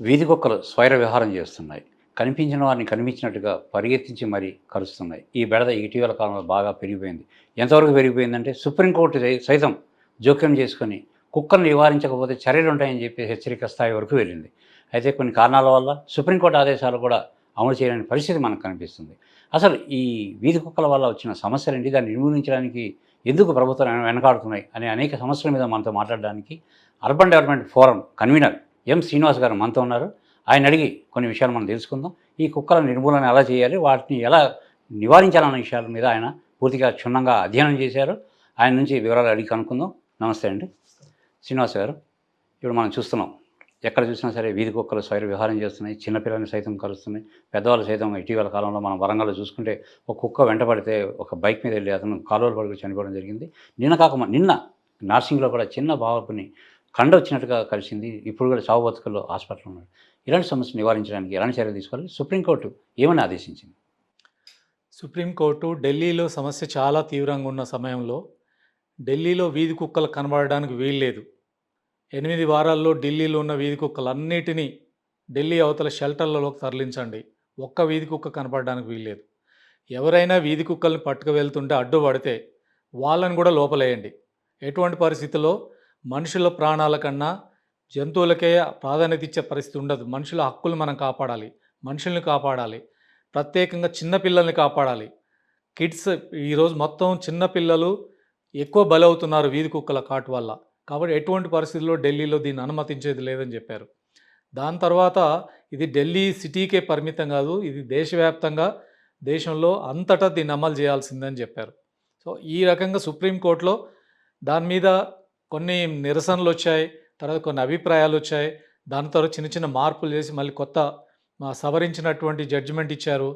వీధి కుక్కలు స్వైర విహారం చేస్తున్నాయి. కనిపించిన వారిని కనిపించినట్టుగా పరిగెత్తించి మరీ కరుస్తున్నాయి. ఈ బెడద ఇటీవల కాలంలో బాగా పెరిగిపోయింది. ఎంతవరకు పెరిగిపోయిందంటే సుప్రీంకోర్టు సైతం జోక్యం చేసుకొని కుక్కలను నివారించకపోతే చర్యలుంటాయని చెప్పి హెచ్చరిక స్థాయి వరకు వెళ్ళింది. అయితే కొన్ని కారణాల వల్ల సుప్రీంకోర్టు ఆదేశాలు కూడా అమలు చేయలేని పరిస్థితి మనకు కనిపిస్తుంది. అసలు ఈ వీధి కుక్కల వల్ల వచ్చిన సమస్యలేంటి? దాన్ని నిర్మూలించడానికి ఎందుకు ప్రభుత్వాలు వెనకాడుతున్నాయి అనే అనేక సమస్యల మీద మనతో మాట్లాడడానికి urban development forum convener Srinivas గారు మనతో ఉన్నారు. ఆయన అడిగి కొన్ని విషయాలు మనం తెలుసుకుందాం. ఈ కుక్కల నిర్మూలన ఎలా చేయాలి, వాటిని ఎలా నివారించాలన్న విషయాల మీద ఆయన పూర్తిగా క్షుణ్ణంగా అధ్యయనం చేశారు. ఆయన నుంచి వివరాలు అడిగి కనుక్కుందాం. నమస్తే అండి శ్రీనివాస్ గారు. ఇప్పుడు మనం చూస్తున్నాం, ఎక్కడ చూసినా సరే వీధి కుక్కలు స్వైర విహారం చేస్తున్నాయి. చిన్నపిల్లల్ని సైతం కలుస్తున్నాయి, పెద్దవాళ్ళు సైతం. ఇటీవల కాలంలో మనం వరంగల్లో చూసుకుంటే ఒక కుక్క వెంటబడితే ఒక బైక్ మీద వెళ్ళి అతను కాలువలు పడుకుని చనిపోవడం జరిగింది. నిన్న నార్సింగ్లో కూడా చిన్న బాబుని కండ వచ్చినట్టుగా కలిసింది. ఇప్పుడు కూడా చావు బతుకుల్లో హాస్పిటల్లో ఉన్నాడు. ఇలాంటి సమస్యలు నివారించడానికి ఎలాంటి చర్యలు తీసుకోవాలి? సుప్రీంకోర్టు ఏమని ఆదేశించింది? సుప్రీంకోర్టు ఢిల్లీలో సమస్య చాలా తీవ్రంగా ఉన్న సమయంలో ఢిల్లీలో వీధి కుక్కలు కనబడడానికి వీల్లేదు. 8 వారాల్లో ఢిల్లీలో ఉన్న వీధి కుక్కలన్నిటినీ ఢిల్లీ అవతల షెల్టర్లలోకి తరలించండి. ఒక్క వీధి కుక్క కనపడడానికి వీల్లేదు. ఎవరైనా వీధి కుక్కల్ని పట్టుకు వెళ్తుంటే అడ్డుపడితే వాళ్ళని కూడా లోపలేయండి. ఎటువంటి పరిస్థితుల్లో మనుషుల ప్రాణాల కన్నా జంతువులకే ప్రాధాన్యత ఇచ్చే పరిస్థితి ఉండదు. మనుషుల హక్కులు మనం కాపాడాలి, మనుషుల్ని కాపాడాలి, ప్రత్యేకంగా చిన్నపిల్లల్ని కాపాడాలి. కిడ్స్ ఈరోజు మొత్తం చిన్నపిల్లలు ఎక్కువ బలవుతున్నారు వీధి కుక్కల కాటు వల్ల. కాబట్టి ఎటువంటి పరిస్థితుల్లో ఢిల్లీలో దీన్ని అనుమతించేది లేదని చెప్పారు. దాని తర్వాత ఇది ఢిల్లీ సిటీకే పరిమితం కాదు, ఇది దేశవ్యాప్తంగా దేశంలో అంతటా దీన్ని అమలు చేయాల్సిందని చెప్పారు. సో ఈ రకంగా సుప్రీంకోర్టులో దాని మీద కొన్ని నిరసనలు వచ్చాయి, తర్వాత కొన్ని అభిప్రాయాలు వచ్చాయి. దాని తర్వాత చిన్న చిన్న మార్పులు చేసి మళ్ళీ కొత్త సవరించినటువంటి జడ్జిమెంట్ ఇచ్చారు.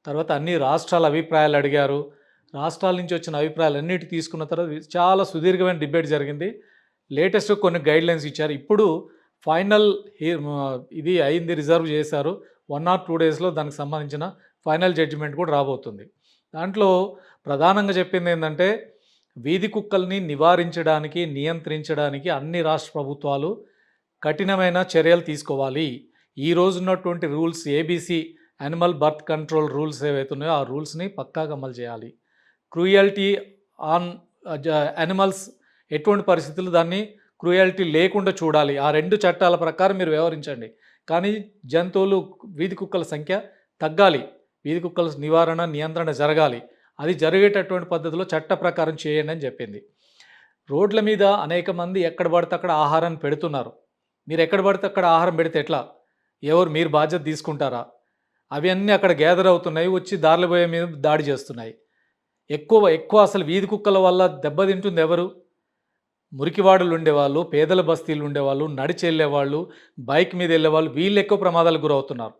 తర్వాత అన్ని రాష్ట్రాల అభిప్రాయాలు అడిగారు. రాష్ట్రాల నుంచి వచ్చిన అభిప్రాయాలు అన్నిటి తీసుకున్న తర్వాత చాలా సుదీర్ఘమైన డిబేట్ జరిగింది. లేటెస్ట్ కొన్ని గైడ్లైన్స్ ఇచ్చారు. ఇప్పుడు ఫైనల్ ఇది అయింది, రిజర్వ్ చేశారు. 1 or 2 డేస్లో దానికి సంబంధించిన ఫైనల్ జడ్జిమెంట్ కూడా రాబోతుంది. దాంట్లో ప్రధానంగా చెప్పింది ఏంటంటే, వీధి కుక్కల్ని నివారించడానికి, నియంత్రించడానికి అన్ని రాష్ట్ర ప్రభుత్వాలు కఠినమైన చర్యలు తీసుకోవాలి. ఈ రోజు ఉన్నటువంటి rules ABC animal birth control rules ఏవైతే ఉన్నాయో ఆ రూల్స్ని పక్కాగా అమలు చేయాలి. క్రూయల్టీ ఆన్ యానిమల్స్ ఎటువంటి పరిస్థితులు దాన్ని క్రూయల్టీ లేకుండా చూడాలి. ఆ 2 చట్టాల ప్రకారం మీరు వ్యవహరించండి. కానీ జంతువులు వీధి కుక్కల సంఖ్య తగ్గాలి, వీధి కుక్కల నివారణ నియంత్రణ జరగాలి. అది జరిగేటటువంటి పద్ధతిలో చట్ట ప్రకారం చేయండి అని చెప్పింది. రోడ్ల మీద అనేక మంది ఎక్కడ పడితే అక్కడ ఆహారాన్ని పెడుతున్నారు. మీరు ఎక్కడ పడితే అక్కడ ఆహారం పెడితే ఎట్లా? మీరు బాధ్యత తీసుకుంటారా? అవి అన్నీ అక్కడ గ్యాదర్ అవుతున్నాయి, వచ్చి దారిలో పోయే మీద దాడి చేస్తున్నాయి. ఎక్కువ అసలు వీధి కుక్కల వల్ల దెబ్బతింటుంది ఎవరు? మురికివాడలు ఉండేవాళ్ళు, పేదల బస్తీలు ఉండేవాళ్ళు, నడిచి వెళ్ళేవాళ్ళు, బైక్ మీద వెళ్ళేవాళ్ళు, వీళ్ళు ఎక్కువ ప్రమాదాలకు గురవుతున్నారు.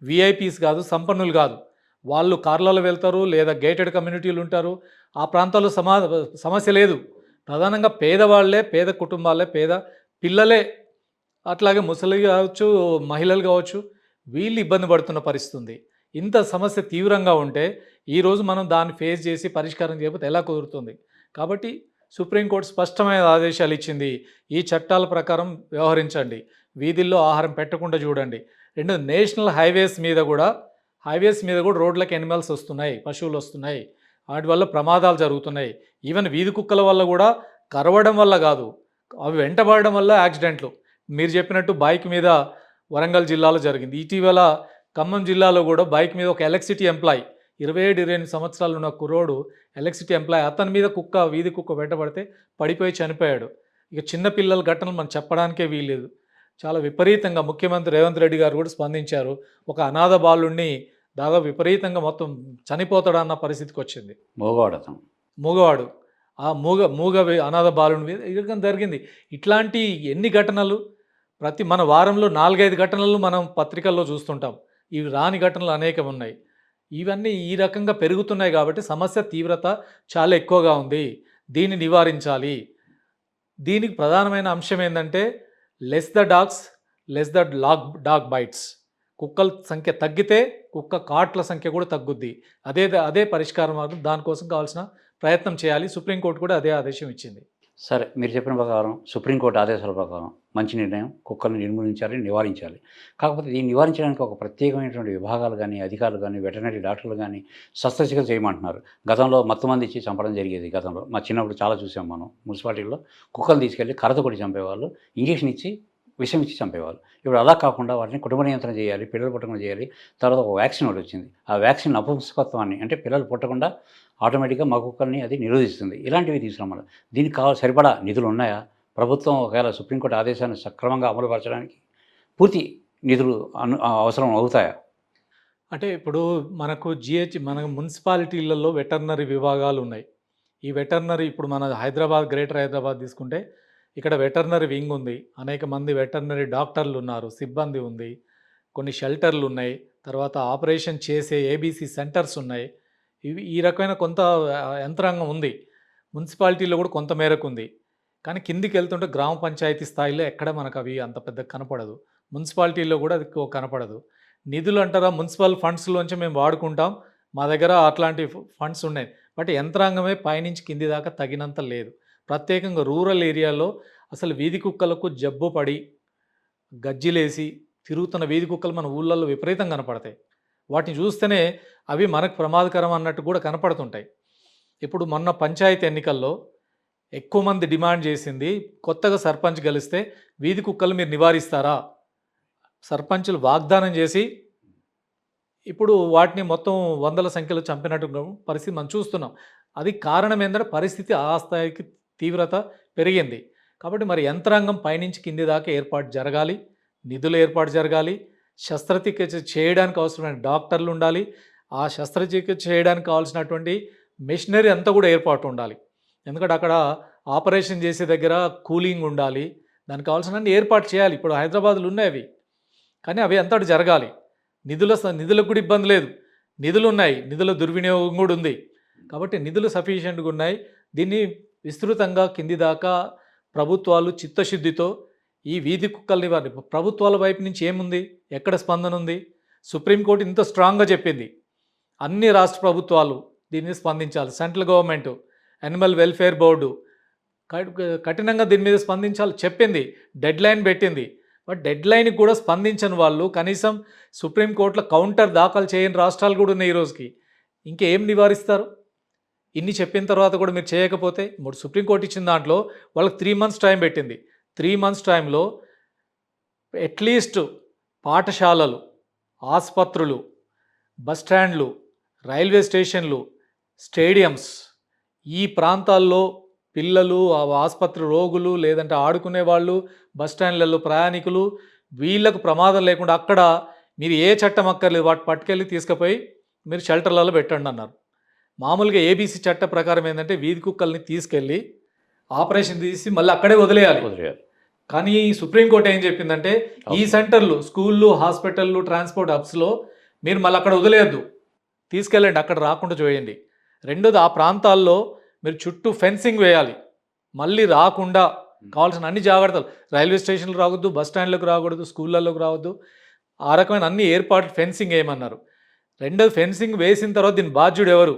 విఐపీస్ కాదు, సంపన్నులు కాదు. వాళ్ళు కార్లలో వెళ్తారు, లేదా గేటెడ్ కమ్యూనిటీలు ఉంటారు. ఆ ప్రాంతాల్లో సమస్య లేదు. ప్రధానంగా పేదవాళ్లే, పేద కుటుంబాలే, పేద పిల్లలే, అట్లాగే ముసలి కావచ్చు, మహిళలు కావచ్చు, వీళ్ళు ఇబ్బంది పడుతున్న పరిస్థితి ఉంది. ఇంత సమస్య తీవ్రంగా ఉంటే ఈరోజు మనం దాన్ని ఫేస్ చేసి పరిష్కారం చేయకపోతే ఎలా కుదురుతుంది? కాబట్టి సుప్రీంకోర్టు స్పష్టమైన ఆదేశాలు ఇచ్చింది. ఈ చట్టాల ప్రకారం వ్యవహరించండి, వీధుల్లో ఆహారం పెట్టకుండా చూడండి. 2 నేషనల్ హైవేస్ మీద కూడా రోడ్లకు ఎనిమల్స్ వస్తున్నాయి, పశువులు వస్తున్నాయి. వాటి వల్ల ప్రమాదాలు జరుగుతున్నాయి. ఈవెన్ వీధి కుక్కల వల్ల కూడా కరవడం వల్ల కాదు, అవి వెంటబడడం వల్ల యాక్సిడెంట్లు. మీరు చెప్పినట్టు బైక్ మీద వరంగల్ జిల్లాలో జరిగింది. ఇటీవల ఖమ్మం జిల్లాలో కూడా బైక్ మీద ఒక ఎలక్ట్రిసిటీ ఎంప్లాయ్, 27-28 సంవత్సరాలు ఉన్న కుర్రోడు, ఎలక్ట్రిసిటీ ఎంప్లాయ్, అతని మీద వీధి కుక్క వెంటబడితే పడిపోయి చనిపోయాడు. ఇక చిన్నపిల్లల ఘటనలు మనం చెప్పడానికే వీల్లేదు. చాలా విపరీతంగా ముఖ్యమంత్రి రేవంత్ రెడ్డి గారు కూడా స్పందించారు. ఒక అనాథ బాలుడిని దాదాపు విపరీతంగా మొత్తం చనిపోతాడు అన్న పరిస్థితికి వచ్చింది. మూగవాడు ఆ మూగ అనాథ బాలుడి మీద ఇక జరిగింది. ఇట్లాంటి ఎన్ని ఘటనలు మన వారంలో 4-5 ఘటనలు మనం పత్రికల్లో చూస్తుంటాం. ఇవి రాని ఘటనలు అనేకం ఉన్నాయి. ఇవన్నీ ఈ రకంగా పెరుగుతున్నాయి కాబట్టి సమస్య తీవ్రత చాలా ఎక్కువగా ఉంది. దీన్ని నివారించాలి. దీనికి ప్రధానమైన అంశం ఏంటంటే, less the dogs, less the dog bites. కుక్కల సంఖ్య తగ్గితే కుక్క కాట్ల సంఖ్య కూడా తగ్గుద్ది. అదే పరిష్కార మార్గం. దానికోసం కావాల్సిన ప్రయత్నం చేయాలి. సుప్రీంకోర్టు కూడా అదే ఆదేశం ఇచ్చింది. సరే, మీరు చెప్పిన ప్రకారం సుప్రీంకోర్టు ఆదేశాల ప్రకారం మంచి నిర్ణయం. కుక్కల్ని నిర్మూలించాలి, నివారించాలి. కాకపోతే దీన్ని నివారించడానికి ఒక ప్రత్యేకమైనటువంటి విభాగాలు గానీ, అధికారులు గానీ, వెటర్నరీ డాక్టర్లు గానీ శస్త్రచికిత్స చేయమంటున్నారు. గతంలో మత్తుమందు ఇచ్చి చంపడం జరిగేది గతంలో. మా చిన్నప్పుడు చాలా చూసాం మనం. మున్సిపాలిటీలో కుక్కలు తీసుకెళ్ళి కర్రతో కొట్టి చంపేవాళ్ళు. ఇంజెక్షన్ ఇచ్చి విషం ఇచ్చి చంపేవాళ్ళు. ఇప్పుడు అలా కాకుండా వాటిని కుటుంబ నియంత్రణ చేయాలి, పిల్లలు పుట్టకుండా చేయాలి. తర్వాత ఒక వ్యాక్సిన్ ఒకటి వచ్చింది. ఆ వ్యాక్సిన్ నపుంసకత్వాన్ని అంటే పిల్లలు పుట్టకుండా ఆటోమేటిక్‌గా మగ కుక్కల్ని అది నిరోధిస్తుంది. ఇలాంటివి తీసుకురావాలి. దీనికి సరిపడా నిధులు ఉన్నాయా? ప్రభుత్వం ఒకవేళ సుప్రీంకోర్టు ఆదేశాన్ని సక్రమంగా అమలుపరచడానికి పూర్తి నిధులు అవసరం అవుతాయా? అంటే ఇప్పుడు మనకు మన మున్సిపాలిటీలలో వెటర్నరీ విభాగాలు ఉన్నాయి. ఈ వెటర్నరీ ఇప్పుడు మన హైదరాబాద్, గ్రేటర్ హైదరాబాద్ తీసుకుంటే ఇక్కడ వెటర్నరీ వింగ్ ఉంది. అనేక మంది వెటర్నరీ డాక్టర్లు ఉన్నారు, సిబ్బంది ఉంది, కొన్ని షెల్టర్లు ఉన్నాయి, తర్వాత ఆపరేషన్ చేసే ఏబీసీ సెంటర్స్ ఉన్నాయి. ఈ రకమైన కొంత యంత్రాంగం ఉంది. మున్సిపాలిటీలో కూడా కొంత మేరకు ఉంది. కానీ కిందికి వెళ్తుంటే గ్రామ పంచాయతీ స్థాయిలో ఎక్కడ మనకు అవి అంత పెద్ద కనపడదు. మున్సిపాలిటీలో కూడా అది కనపడదు. నిధులు అంటారా, మున్సిపల్ ఫండ్స్‌లోంచి మేము వాడుకుంటాం. మా దగ్గర అట్లాంటి ఫండ్స్ ఉన్నాయి. బట్ యంత్రాంగమే పైనుంచి కింది దాకా తగినంత లేదు. ప్రత్యేకంగా రూరల్ ఏరియాలో అసలు వీధి కుక్కలకు జబ్బు పడి, గజ్జిలేసి తిరుగుతున్న వీధి కుక్కలు మన ఊళ్ళల్లో విపరీతంగా కనపడతాయి. వాటిని చూస్తేనే అవి మనకు ప్రమాదకరం అన్నట్టు కూడా కనపడుతుంటాయి. ఇప్పుడు మొన్న పంచాయతీ ఎన్నికల్లో ఎక్కువ మంది డిమాండ్ చేసింది, కొత్తగా సర్పంచ్ గెలిస్తే వీధి కుక్కలు మీరు నివారిస్తారా? సర్పంచులు వాగ్దానం చేసి ఇప్పుడు వాటిని మొత్తం వందల సంఖ్యలో చంపినట్టు పరిస్థితి మనం చూస్తున్నాం. అది కారణం ఏంటంటే పరిస్థితి ఆ స్థాయికి తీవ్రత పెరిగింది. కాబట్టి మరి యంత్రాంగం పైనుంచి కింది దాకా ఏర్పాటు జరగాలి, నిధులు ఏర్పాటు జరగాలి, శస్త్రచికిత్స చేయడానికి అవసరమైన డాక్టర్లు ఉండాలి, ఆ శస్త్రచికిత్స చేయడానికి కావాల్సినటువంటి మెషినరీ అంతా కూడా ఏర్పాటు ఉండాలి. ఎందుకంటే అక్కడ ఆపరేషన్ చేసే దగ్గర కూలింగ్ ఉండాలి, దానికి కావాల్సినన్ని ఏర్పాటు చేయాలి. ఇప్పుడు హైదరాబాద్లో ఉన్నాయి అవి, కానీ అవి అంతటి జరగాలి. నిధులకు కూడా ఇబ్బంది లేదు, నిధులు ఉన్నాయి, నిధుల దుర్వినియోగం కూడా ఉంది. కాబట్టి నిధులు సఫిషియెంట్గా ఉన్నాయి. దీన్ని విస్తృతంగా కింది దాకా ప్రభుత్వాలు చిత్తశుద్ధితో ఈ వీధి కుక్కల్ని ప్రభుత్వాల వైపు నుంచి ఏముంది, ఎక్కడ స్పందన ఉంది? సుప్రీంకోర్టు ఇంత స్ట్రాంగ్గా చెప్పింది, అన్ని రాష్ట్ర ప్రభుత్వాలు దీన్ని స్పందించాలి. Central government, animal welfare board కఠినంగా దీని మీద స్పందించాలి చెప్పింది, డెడ్ లైన్ పెట్టింది. బట్ డెడ్ లైన్కి కూడా స్పందించని వాళ్ళు, కనీసం సుప్రీంకోర్టులో కౌంటర్ దాఖలు చేయని రాష్ట్రాలు కూడా ఉన్నాయి ఈ రోజుకి. ఇంకేం నివారిస్తారు? ఇన్ని చెప్పిన తర్వాత కూడా మీరు చేయకపోతే, సుప్రీంకోర్టు ఇచ్చిన దాంట్లో వాళ్ళకి 3 months టైం పెట్టింది. 3 months టైంలో అట్లీస్ట్ పాఠశాలలు, ఆసుపత్రులు, బస్ స్టాండ్లు, రైల్వే స్టేషన్లు, స్టేడియంస్, ఈ ప్రాంతాల్లో పిల్లలు, ఆసుపత్రి రోగులు, లేదంటే ఆడుకునే వాళ్ళు, బస్ స్టాండ్లలో ప్రయాణికులు, వీళ్ళకు ప్రమాదం లేకుండా అక్కడ మీరు ఏ చట్టం అక్కర్లేదు, వాటి పట్టుకెళ్ళి తీసుకుపోయి మీరు షెల్టర్లలో పెట్టండి అన్నారు. మామూలుగా ఏబీసీ చట్ట ప్రకారం ఏంటంటే వీధి కుక్కల్ని తీసుకెళ్ళి ఆపరేషన్ తీసి మళ్ళీ అక్కడే వదిలేయాలి. కానీ సుప్రీంకోర్టు ఏం చెప్పిందంటే ఈ సెంటర్లు, స్కూళ్ళు, హాస్పిటళ్ళు, ట్రాన్స్పోర్ట్ హబ్స్లో మీరు మళ్ళీ అక్కడ వదిలేయద్దు, తీసుకెళ్ళండి, అక్కడ రాకుండా చేయండి. రెండోది, ఆ ప్రాంతాల్లో మీరు చుట్టూ ఫెన్సింగ్ వేయాలి, మళ్ళీ రాకుండా కావాల్సిన అన్ని జాగ్రత్తలు, రైల్వే స్టేషన్లు రావద్దు, బస్ స్టాండ్లకు రాకూడదు, స్కూళ్ళలోకి రావద్దు, ఆ రకమైన అన్ని ఏర్పాట్లు ఫెన్సింగ్ వేయమన్నారు. రెండోది, ఫెన్సింగ్ వేసిన తర్వాత దీని బాధ్యుడు ఎవరు?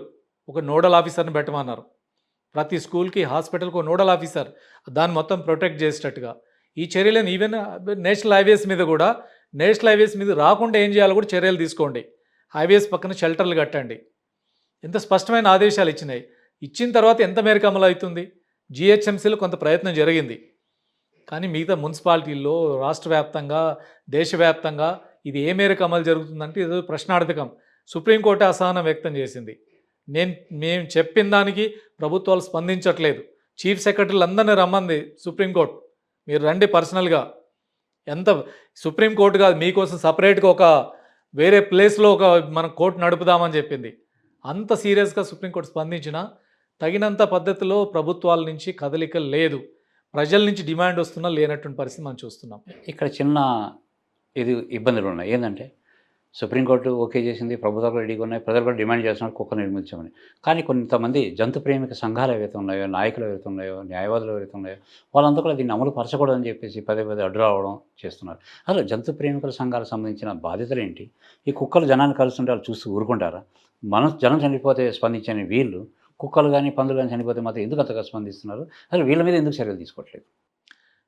ఒక నోడల్ ఆఫీసర్ని పెట్టమన్నారు. ప్రతి స్కూల్కి, హాస్పిటల్కి ఒక నోడల్ ఆఫీసర్ దాన్ని మొత్తం ప్రొటెక్ట్ చేసేటట్టుగా ఈ చర్యలను ఈవెన్ నేషనల్ హైవేస్ మీద కూడా, నేషనల్ హైవేస్ మీద రాకుండా ఏం చేయాలో కూడా చర్యలు తీసుకోండి. హైవేస్ పక్కన షెల్టర్లు కట్టండి. ఎంత స్పష్టమైన ఆదేశాలు ఇచ్చినాయి. ఇచ్చిన తర్వాత ఎంత మేరకు అమలు అవుతుంది? జిహెచ్ఎంసీలో కొంత ప్రయత్నం జరిగింది, కానీ మిగతా మున్సిపాలిటీల్లో రాష్ట్ర వ్యాప్తంగా, దేశవ్యాప్తంగా ఇది ఏ మేరకు అమలు జరుగుతుందంటే ఏదో ప్రశ్నార్థకం. సుప్రీంకోర్టు అసహనం వ్యక్తం చేసింది. మేము చెప్పిన దానికి ప్రభుత్వాలు స్పందించట్లేదు. చీఫ్ సెక్రటరీలు అందరినీ రమ్మంది సుప్రీంకోర్టు, మీరు రండి పర్సనల్గా. ఎంత సుప్రీంకోర్టు కాదు, మీకోసం సపరేట్గా ఒక వేరే ప్లేస్లో ఒక మన కోర్టు నడుపుదామని చెప్పింది. అంత సీరియస్గా సుప్రీంకోర్టు స్పందించినా తగినంత పద్ధతిలో ప్రభుత్వాల నుంచి కదలిక లేదు. ప్రజల నుంచి డిమాండ్ వస్తున్నా లేనటువంటి పరిస్థితి మనం చూస్తున్నాం. ఇక్కడ చిన్న ఇబ్బందులు ఉన్నాయి. ఏంటంటే సుప్రీంకోర్టు ఓకే చేసింది, ప్రభుత్వాలు రెడీగా ఉన్నాయి, ప్రజలు కూడా డిమాండ్ చేస్తున్నారు కుక్కను నిర్మించామని. కానీ కొంతమంది జంతు ప్రేమిక సంఘాలు ఏవైతే ఉన్నాయో, నాయకులు ఎవరైతే ఉన్నాయో, న్యాయవాదులు ఎవరైతే ఉన్నాయో, వాళ్ళంతా కూడా దీన్ని అమలు పరచకూడదని చెప్పేసి పదే అడ్డు రావడం చేస్తున్నారు. అసలు జంతు ప్రేమికుల సంఘాలకు సంబంధించిన బాధ్యతలు ఏంటి? ఈ కుక్కలు జనాన్ని కలుస్తుంటే వాళ్ళు చూస్తూ ఊరుకుంటారా? జనం చనిపోతే స్పందించని వీళ్ళు కుక్కలు కానీ పందులు కానీ చనిపోతే మాత్రం ఎందుకు అంతగా స్పందిస్తున్నారు? అసలు వీళ్ళ మీద ఎందుకు చర్యలు తీసుకోవట్లేదు?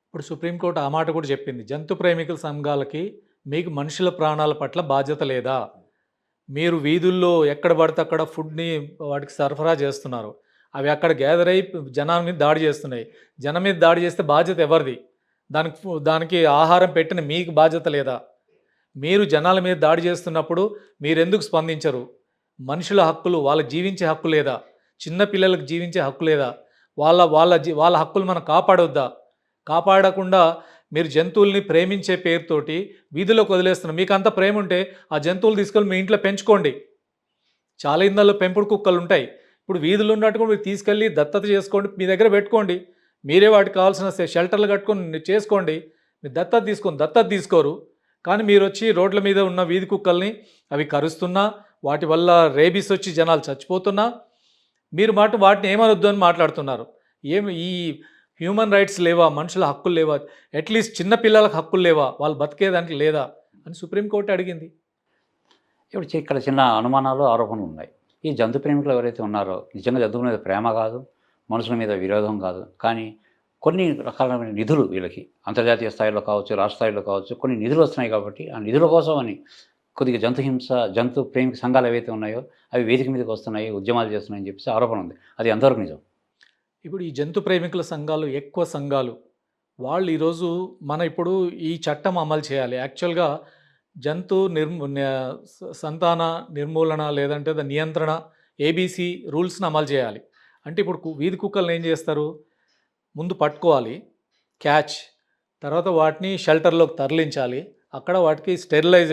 ఇప్పుడు సుప్రీంకోర్టు ఆ మాట కూడా చెప్పింది. జంతు ప్రేమికుల సంఘాలకి మీకు మనుషుల ప్రాణాల పట్ల బాధ్యత లేదా? మీరు వీధుల్లో ఎక్కడ పడితే అక్కడ ఫుడ్‌ని వాటికి సరఫరా చేస్తున్నారు. అవి అక్కడ గ్యాదర్ అయ్యి జనాల మీద దాడి చేస్తున్నాయి. జనం మీద దాడి చేస్తే బాధ్యత ఎవరిది? దానికి ఆహారం పెట్టిన మీకు బాధ్యత లేదా? మీరు జనాల మీద దాడి చేస్తున్నప్పుడు మీరెందుకు స్పందించరు? మనుషుల హక్కులు, వాళ్ళకి జీవించే హక్కు లేదా? చిన్న పిల్లలకు జీవించే హక్కు లేదా? వాళ్ళ హక్కులు మనం కాపాడొద్దా? కాపాడకుండా మీరు జంతువుల్ని ప్రేమించే పేరుతోటి వీధిలోకి వదిలేస్తున్నారు. మీకు అంత ప్రేమ ఉంటే ఆ జంతువులు తీసుకెళ్ళి మీ ఇంట్లో పెంచుకోండి. చాలా ఇళ్ళల్లో పెంపుడు కుక్కలు ఉంటాయి. ఇప్పుడు వీధులు ఉన్నట్టు కూడా మీరు తీసుకెళ్ళి దత్తత చేసుకోండి, మీ దగ్గర పెట్టుకోండి. మీరే వాటికి కావాల్సిన షెల్టర్లు కట్టుకొని చేసుకోండి. మీరు దత్తత తీసుకోరు. కానీ మీరు వచ్చి రోడ్ల మీద ఉన్న వీధి కుక్కల్ని అవి కరుస్తున్నా, వాటి వల్ల రేబీస్ వచ్చి జనాలు చచ్చిపోతున్నా మీరు వాటిని ఏమనొద్దు అని మాట్లాడుతున్నారు. ఈ హ్యూమన్ రైట్స్ లేవా? మనుషుల హక్కులు లేవా? అట్లీస్ట్ చిన్న పిల్లలకు హక్కులు లేవా? వాళ్ళు బతికేదానికి లేదా అని సుప్రీంకోర్టు అడిగింది. ఇప్పుడు ఇక్కడ చిన్న అనుమానాలు, ఆరోపణలు ఉన్నాయి. ఈ జంతు ప్రేమికులు ఎవరైతే ఉన్నారో నిజంగా జంతువుల మీద ప్రేమ కాదు, మనుషుల మీద విరోధం కాదు. కానీ కొన్ని రకాలైన నిధులు వీళ్ళకి అంతర్జాతీయ స్థాయిలో కావచ్చు, రాష్ట్ర స్థాయిలో కావచ్చు కొన్ని నిధులు వస్తున్నాయి కాబట్టి ఆ నిధుల కోసం అని కొద్దిగా జంతు ప్రేమిక సంఘాలు ఏవైతే ఉన్నాయో అవి వేదిక మీదకి వస్తున్నాయి, ఉద్యమాలు చేస్తున్నాయని చెప్పేసి ఆరోపణ ఉంది. అది ఎంతవరకు నిజం? ఇప్పుడు ఈ జంతు ప్రేమికుల సంఘాలు ఎక్కువ సంఘాలు వాళ్ళు ఈరోజు ఇప్పుడు ఈ చట్టం అమలు చేయాలి. యాక్చువల్గా జంతు సంతాన నిర్మూలన లేదంటే నియంత్రణ ఏబీసీ రూల్స్ని అమలు చేయాలి. అంటే ఇప్పుడు వీధి కుక్కలను ఏం చేస్తారు? ముందు పట్టుకోవాలి, క్యాచ్, తర్వాత వాటిని షెల్టర్లోకి తరలించాలి. అక్కడ వాటికి స్టెరిలైజ్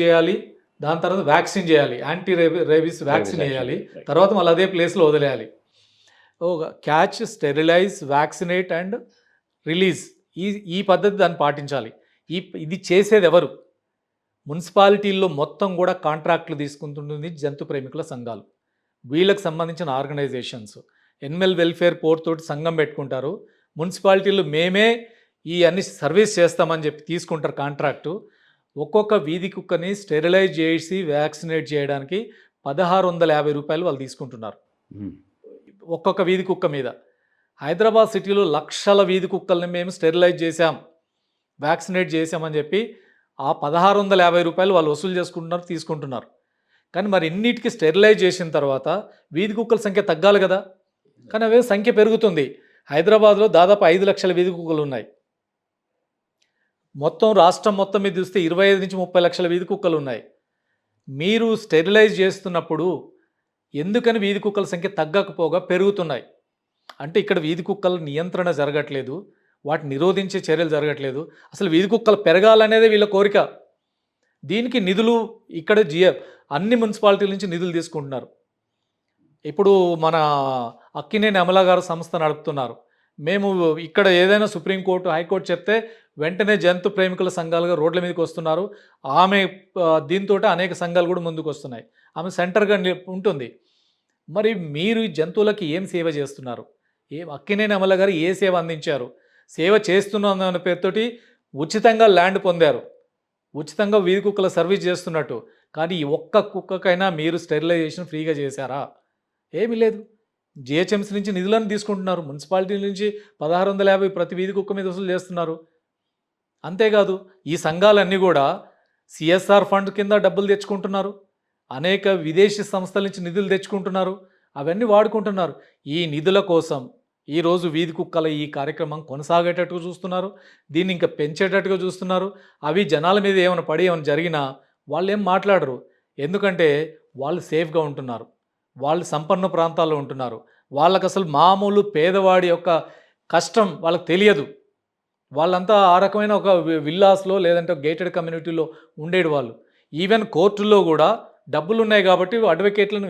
చేయాలి. దాని తర్వాత వ్యాక్సిన్ చేయాలి, రేబీస్ వ్యాక్సిన్ వేయాలి. తర్వాత మళ్ళీ అదే ప్లేస్లో వదిలేయాలి. Catch, sterilize, vaccinate and release, ఈ పద్ధతి దాన్ని పాటించాలి. ఇది చేసేది ఎవరు? మున్సిపాలిటీల్లో మొత్తం కూడా కాంట్రాక్ట్లు తీసుకుంటుంది జంతు ప్రేమికుల సంఘాలు. వీళ్ళకి సంబంధించిన ఆర్గనైజేషన్స్ ఎనిమల్ వెల్ఫేర్ తోటి సంఘం పెట్టుకుంటారు. మున్సిపాలిటీలు మేమే ఈ అన్ని సర్వీస్ చేస్తామని చెప్పి తీసుకుంటారు కాంట్రాక్టు. ఒక్కొక్క వీధి కుక్కని స్టెరిలైజ్ చేసి వ్యాక్సినేట్ చేయడానికి 1650 రూపాయలు వాళ్ళు తీసుకుంటున్నారు ఒక్కొక్క వీధి కుక్క మీద. హైదరాబాద్ సిటీలో లక్షల వీధి కుక్కల్ని మేము స్టెరిలైజ్ చేశాం, వ్యాక్సినేట్ చేశామని చెప్పి ఆ 1650 రూపాయలు వాళ్ళు వసూలు తీసుకుంటున్నారు. కానీ మరి ఇన్నిటికి స్టెరిలైజ్ చేసిన తర్వాత వీధి కుక్కల సంఖ్య తగ్గాలి కదా. కానీ అవే సంఖ్య పెరుగుతుంది. హైదరాబాద్లో దాదాపు 5 లక్షల వీధి కుక్కలు ఉన్నాయి. మొత్తం రాష్ట్రం మొత్తం మీద చూస్తే 25 నుంచి 30 లక్షల వీధి కుక్కలు ఉన్నాయి. మీరు స్టెరిలైజ్ చేస్తున్నప్పుడు ఎందుకని వీధి కుక్కల సంఖ్య తగ్గకపోగా పెరుగుతున్నాయి? అంటే ఇక్కడ వీధి కుక్కల నియంత్రణ జరగట్లేదు, వాటిని నిరోధించే చర్యలు జరగట్లేదు. అసలు వీధి కుక్కలు పెరగాలనేదే వీళ్ళ కోరిక. దీనికి నిధులు ఇక్కడ అన్ని మున్సిపాలిటీల నుంచి నిధులు తీసుకుంటున్నారు. ఇప్పుడు మన అక్కినేని అమలా గారు సంస్థ నడుపుతున్నారు. మేము ఇక్కడ ఏదైనా సుప్రీంకోర్టు, హైకోర్టు చెప్తే వెంటనే జంతు ప్రేమికుల సంఘాలుగా రోడ్ల మీదకి వస్తున్నారు. ఆమె దీంతో అనేక సంఘాలు కూడా ముందుకు వస్తున్నాయి. ఆమె సెంటర్గా ఉంటుంది. మరి మీరు జంతువులకి ఏం సేవ చేస్తున్నారు? అక్కినేని అమల గారు ఏ సేవ అందించారు? సేవ చేస్తున్నాం అనే పేరుతోటి ఉచితంగా ల్యాండ్ పొందారు, ఉచితంగా వీధి కుక్కల సర్వీస్ చేస్తున్నట్టు. కానీ ఈ ఒక్క కుక్కకైనా మీరు స్టెరిలైజేషన్ ఫ్రీగా చేశారా? ఏమీ లేదు. జిహెచ్ఎంసీ నుంచి నిధులను తీసుకుంటున్నారు, మున్సిపాలిటీ నుంచి 1650 ప్రతి వీధి కుక్క మీద వసూలు చేస్తున్నారు. అంతేకాదు ఈ సంఘాలన్నీ కూడా సిఎస్ఆర్ ఫండ్ కింద డబ్బులు తెచ్చుకుంటున్నారు, అనేక విదేశీ సంస్థల నుంచి నిధులు తెచ్చుకుంటున్నారు, అవన్నీ వాడుకుంటున్నారు. ఈ నిధుల కోసం ఈరోజు వీధి కుక్కల ఈ కార్యక్రమం కొనసాగేటట్టుగా చూస్తున్నారు, దీన్ని ఇంకా పెంచేటట్టుగా చూస్తున్నారు. అవి జనాల మీద ఏమైనా జరిగినా వాళ్ళు ఏం మాట్లాడరు. ఎందుకంటే వాళ్ళు సేఫ్గా ఉంటున్నారు, వాళ్ళు సంపన్న ప్రాంతాల్లో ఉంటున్నారు. వాళ్ళకు అసలు మామూలు పేదవాడి యొక్క కష్టం వాళ్ళకి తెలియదు. వాళ్ళంతా ఆ రకమైన ఒక విల్లాస్లో లేదంటే గేటెడ్ కమ్యూనిటీలో ఉండేది వాళ్ళు. ఈవెన్ కోర్టుల్లో కూడా డబ్బులు ఉన్నాయి కాబట్టి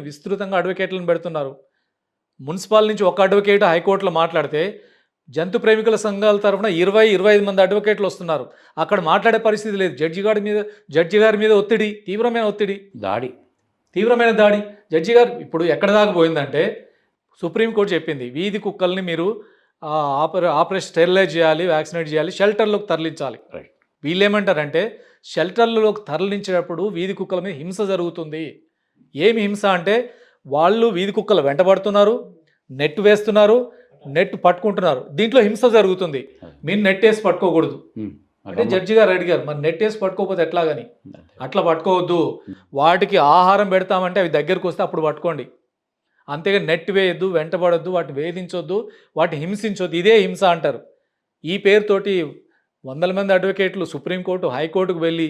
విస్తృతంగా అడ్వకేట్లను పెడుతున్నారు. మున్సిపాల్ నుంచి ఒక అడ్వకేట్ హైకోర్టులో మాట్లాడితే జంతు ప్రేమికుల సంఘాల తరఫున 20-25 మంది అడ్వకేట్లు వస్తున్నారు. అక్కడ మాట్లాడే పరిస్థితి లేదు. జడ్జి గారి మీద ఒత్తిడి, తీవ్రమైన దాడి. జడ్జి గారు ఇప్పుడు ఎక్కడ దాకా పోయిందంటే సుప్రీంకోర్టు చెప్పింది వీధి కుక్కల్ని మీరు ఆపరేషన్ స్టెరిలైజ్ చేయాలి, వ్యాక్సినేట్ చేయాలి, షెల్టర్లోకి తరలించాలి. వీళ్ళు ఏమంటారంటే షెల్టర్లలోకి తరలించేటప్పుడు వీధి కుక్కల మీద హింస జరుగుతుంది. ఏమి హింస అంటే వాళ్ళు వీధి కుక్కలు వెంటబడుతున్నారు, నెట్ వేస్తున్నారు, నెట్ పట్టుకుంటున్నారు. దీంట్లో హింస జరుగుతుంది. మీరు నెట్ వేసి పట్టుకోకూడదు అంటే జడ్జి గారు అడిగారు, మరి నెట్ వేసి పట్టుకోకపోతే ఎట్లాగని. అట్లా పట్టుకోవద్దు, వాటికి ఆహారం పెడతామంటే అవి దగ్గరకు వస్తే అప్పుడు పట్టుకోండి. అంతేగా నెట్ వేయొద్దు, వెంటబడొద్దు, వాటిని వేధించొద్దు, వాటిని హింసించొద్దు. ఇదే హింస అంటారు. ఈ పేరుతోటి వందల మంది అడ్వకేట్లు సుప్రీంకోర్టు, హైకోర్టుకు వెళ్ళి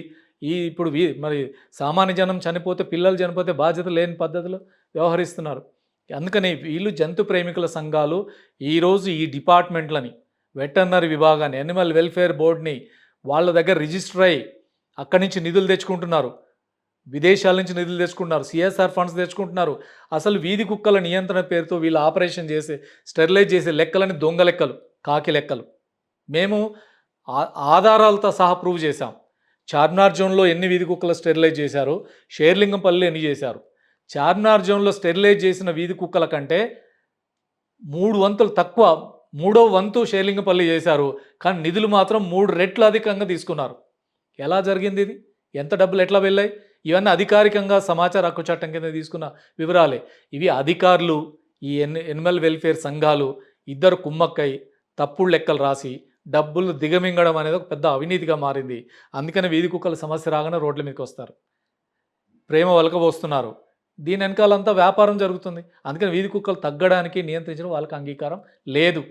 ఇప్పుడు మరి సామాన్య జనం చనిపోతే, పిల్లలు చనిపోతే బాధ్యత లేని పద్ధతిలో వ్యవహరిస్తున్నారు. అందుకని వీళ్ళు జంతు ప్రేమికుల సంఘాలు ఈరోజు ఈ డిపార్ట్మెంట్లని, వెటర్నరీ విభాగాన్ని, యానిమల్ వెల్ఫేర్ బోర్డ్ని వాళ్ళ దగ్గర రిజిస్టర్ అయ్యి అక్కడి నుంచి నిధులు తెచ్చుకుంటున్నారు, విదేశాల నుంచి నిధులు తెచ్చుకుంటున్నారు, సిఎస్ఆర్ ఫండ్స్ తెచ్చుకుంటున్నారు. అసలు వీధి కుక్కల నియంత్రణ పేరుతో వీళ్ళు ఆపరేషన్ చేసే, స్టెరిలైజ్ చేసే లెక్కలని దొంగ లెక్కలు, కాకి లెక్కలు. మేము ఆధారాలతో సహా ప్రూవ్ చేశాం. చార్మినార్ జోన్లో ఎన్ని వీధి కుక్కలు స్టెరిలైజ్ చేశారు, షేర్లింగంపల్లిలో ఎన్ని చేశారు. చార్మినార్ జోన్లో స్టెరిలైజ్ చేసిన వీధి కుక్కల కంటే 3 వంతులు తక్కువ, 3వ వంతు షేర్లింగంపల్లి చేశారు. కానీ నిధులు మాత్రం 3 రెట్లు అధికంగా తీసుకున్నారు. ఎలా జరిగింది ఇది? ఎంత డబ్బులు ఎట్లా వెళ్ళాయి? ఇవన్నీ అధికారికంగా సమాచార హక్కు చట్టం కింద తీసుకున్న వివరాలే. ఇవి అధికారులు, ఈ ఎనిమల్ వెల్ఫేర్ సంఘాలు ఇద్దరు కుమ్మక్కై తప్పుడు లెక్కలు రాసి డబ్బులు దిగమింగడం అనేది ఒక పెద్ద అవినీతిగా మారింది. అందుకని వీధి కుక్కల సమస్య రాగానే రోడ్ల మీదకి వస్తారు, ప్రేమ వలకబోస్తున్నారు. దీని వెనకాలంతా వ్యాపారం జరుగుతుంది. అందుకని వీధి కుక్కలు తగ్గడానికి, నియంత్రించడం వాళ్ళకి అంగీకారం లేదు.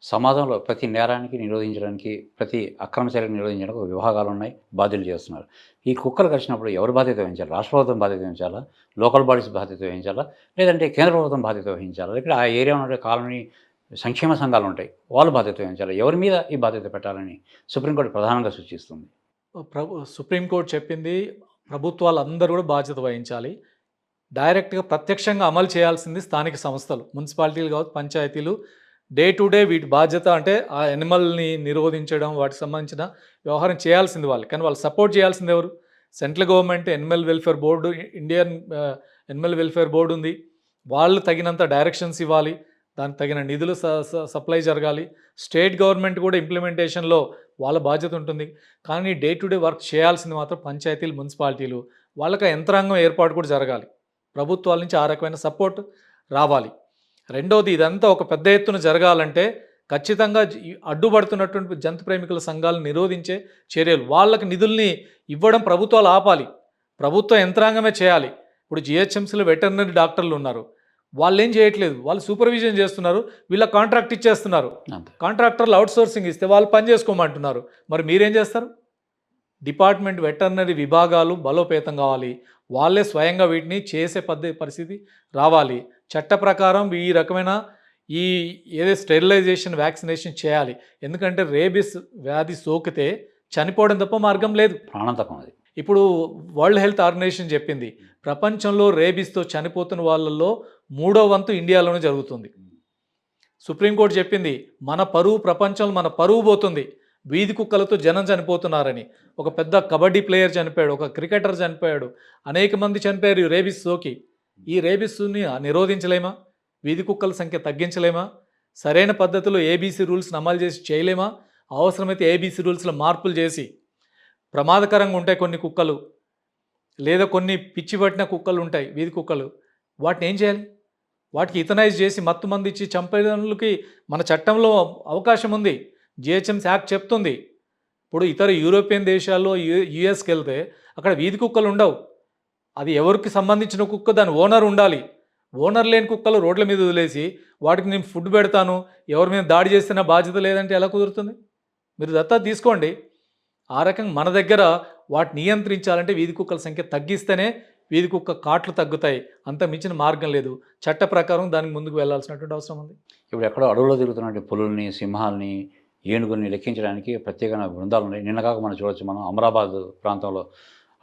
సమాజంలో ప్రతి నేరానికి నిరోధించడానికి, ప్రతి అక్రమ చర్యను నిరోధించడానికి ఒక విభాగాలు ఉన్నాయి, బాధ్యులు చేస్తున్నారు. ఈ కుక్కలు కలిసినప్పుడు ఎవరు బాధ్యత వహించాలి? రాష్ట్ర ప్రభుత్వం బాధ్యత వహించాలా, లోకల్ బాడీస్ బాధ్యత వహించాలా, లేదంటే కేంద్ర ప్రభుత్వం బాధ్యత వహించాలా, ఇక్కడ ఆ ఏరియా ఉండే కాలనీ సంక్షేమ సంఘాలు ఉంటాయి, వాళ్ళు బాధ్యత వహించాలి. ఎవరి మీద ఈ బాధ్యత పెట్టాలని సుప్రీంకోర్టు ప్రధానంగా సూచిస్తుంది. సుప్రీంకోర్టు చెప్పింది ప్రభుత్వాలు అందరూ కూడా బాధ్యత వహించాలి. డైరెక్ట్గా ప్రత్యక్షంగా అమలు చేయాల్సింది స్థానిక సంస్థలు, మున్సిపాలిటీలు కావచ్చు, పంచాయతీలు. డే టు డే వీటి బాధ్యత అంటే ఆ యానిమల్ని నిరోధించడం, వాటికి సంబంధించిన వ్యవహారం చేయాల్సింది వాళ్ళు. కానీ వాళ్ళు సపోర్ట్ చేయాల్సింది ఎవరు? Central government animal welfare board, Indian animal welfare board ఉంది. వాళ్ళు తగినంత డైరెక్షన్స్ ఇవ్వాలి, దానికి తగిన నిధులు సప్లై జరగాలి. స్టేట్ గవర్నమెంట్ కూడా ఇంప్లిమెంటేషన్లో వాళ్ళ బాధ్యత ఉంటుంది. కానీ డే టు డే వర్క్ చేయాల్సింది మాత్రం పంచాయతీలు, మున్సిపాలిటీలు. వాళ్ళకి యంత్రాంగం ఏర్పాటు కూడా జరగాలి. ప్రభుత్వాల నుంచి ఆ రకమైన సపోర్ట్ రావాలి. రెండోది, ఇదంతా ఒక పెద్ద ఎత్తున జరగాలంటే ఖచ్చితంగా అడ్డుపడుతున్నటువంటి జంతు ప్రేమికుల సంఘాలను నిరోధించే చర్యలు, వాళ్ళకి నిధుల్ని ఇవ్వడం ప్రభుత్వాలు ఆపాలి, ప్రభుత్వ యంత్రాంగమే చేయాలి. ఇప్పుడు జిహెచ్ఎంసీలో వెటర్నరీ డాక్టర్లు ఉన్నారు, వాళ్ళు ఏం చేయట్లేదు, వాళ్ళు సూపర్విజన్ చేస్తున్నారు, వీళ్ళ కాంట్రాక్ట్ ఇచ్చేస్తున్నారు. కాంట్రాక్టర్లు అవుట్సోర్సింగ్ ఇస్తే వాళ్ళు పని చేసుకోమంటున్నారు. మరి మీరేం చేస్తారు? డిపార్ట్మెంట్ వెటర్నరీ విభాగాలు బలోపేతం కావాలి, వాళ్ళే స్వయంగా వీటిని చేసే పరిస్థితి రావాలి. చట్ట ప్రకారం ఈ రకమైన ఏదో స్టెరిలైజేషన్, వ్యాక్సినేషన్ చేయాలి. ఎందుకంటే రేబిస్ వ్యాధి సోకితే చనిపోవడం తప్ప మార్గం లేదు, ప్రాణం తప్ప. అది ఇప్పుడు వరల్డ్ హెల్త్ ఆర్గనైజేషన్ చెప్పింది, ప్రపంచంలో రేబిస్తో చనిపోతున్న వాళ్ళల్లో 3వ వంతు ఇండియాలోనే జరుగుతుంది. సుప్రీంకోర్టు చెప్పింది, మన పరువు, ప్రపంచంలో మన పరువు పోతుంది, వీధి కుక్కలతో జనం చనిపోతున్నారని. ఒక పెద్ద కబడ్డీ ప్లేయర్ చనిపోయాడు, ఒక క్రికెటర్ చనిపోయాడు, అనేక మంది చనిపోయారు రేబిస్ సోకి. ఈ రేబిస్ని నిరోధించలేమా? వీధి కుక్కల సంఖ్య తగ్గించలేమా? సరైన పద్ధతిలో ఏబీసీ రూల్స్ని అమలు చేసి చేయలేమా? అవసరమైతే ఏబీసీ రూల్స్లో మార్పులు చేసి, ప్రమాదకరంగా ఉంటాయి కొన్ని కుక్కలు, లేదా కొన్ని పిచ్చి పట్టిన కుక్కలు ఉంటాయి వీధి కుక్కలు, వాటిని ఏం చేయాలి? వాటికి ఇథనైజ్ చేసి మత్తు మందు ఇచ్చి చంపేదానికి మన చట్టంలో అవకాశం ఉంది. జిహెచ్ఎంసీ యాక్ట్ చెప్తుంది. ఇప్పుడు ఇతర యూరోపియన్ దేశాల్లో, యుఎస్కి వెళ్తే అక్కడ వీధి కుక్కలు ఉండవు. అది ఎవరికి సంబంధించిన కుక్క, దాని ఓనర్ ఉండాలి. ఓనర్ లేని కుక్కలు రోడ్ల మీద వదిలేసి వాటికి నేను ఫుడ్ పెడతాను, ఎవరి మీద దాడి చేస్తే నా బాధ్యత లేదంటే ఎలా కుదురుతుంది? మీరు దత్తత తీసుకోండి. ఆ రకంగా మన దగ్గర వాటిని నియంత్రించాలంటే వీధి కుక్కల సంఖ్య తగ్గిస్తేనే వీధి కుక్క కాట్లు తగ్గుతాయి. అంత మించిన మార్గం లేదు. చట్ట ప్రకారం దానికి ముందుకు వెళ్లాల్సినటువంటి అవసరం ఉంది. ఇప్పుడు ఎక్కడో అడవుల్లో తిరుగుతున్నటువంటి పులుల్ని, సింహాల్ని, ఏనుగుల్ని లెక్కించడానికి ప్రత్యేకమైన బృందాలు ఉన్నాయి. నిన్న కాక మనం చూడొచ్చు, మనం అమరాబాద్ ప్రాంతంలో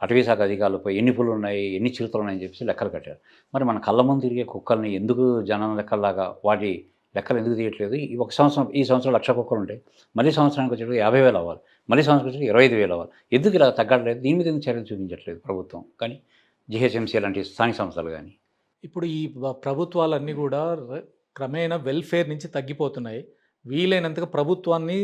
అటవీ శాఖ అధికారులు పోయి ఎన్ని పులులు ఉన్నాయి, ఎన్ని చిరుతలు ఉన్నాయని చెప్పేసి లెక్కలు కట్టారు. మరి మన కళ్ళ ముందు తిరిగే కుక్కల్ని ఎందుకు జనం లెక్కల్లాగా వాటి లెక్కలు ఎందుకు తీయట్లేదు? ఈ సంవత్సరం 1,00,000 కుక్కలు ఉంటాయి, మళ్ళీ సంవత్సరానికి వచ్చేటప్పుడు 50,000 అవ్వాలి, మళ్ళీ సంవత్సరం వచ్చేటప్పుడు 25,000 అవ్వాలి. ఎందుకు ఇలా తగ్గట్లేదు? దీని మీద ఎందుకు చర్యలు చూపించట్లేదు ప్రభుత్వం కానీ, జిహెచ్ఎంసీ లాంటి స్థానిక సంస్థలు కానీ? ఇప్పుడు ఈ ప్రభుత్వాలన్నీ కూడా క్రమేణా వెల్ఫేర్ నుంచి తగ్గిపోతున్నాయి. వీలైనంతగా ప్రభుత్వాన్ని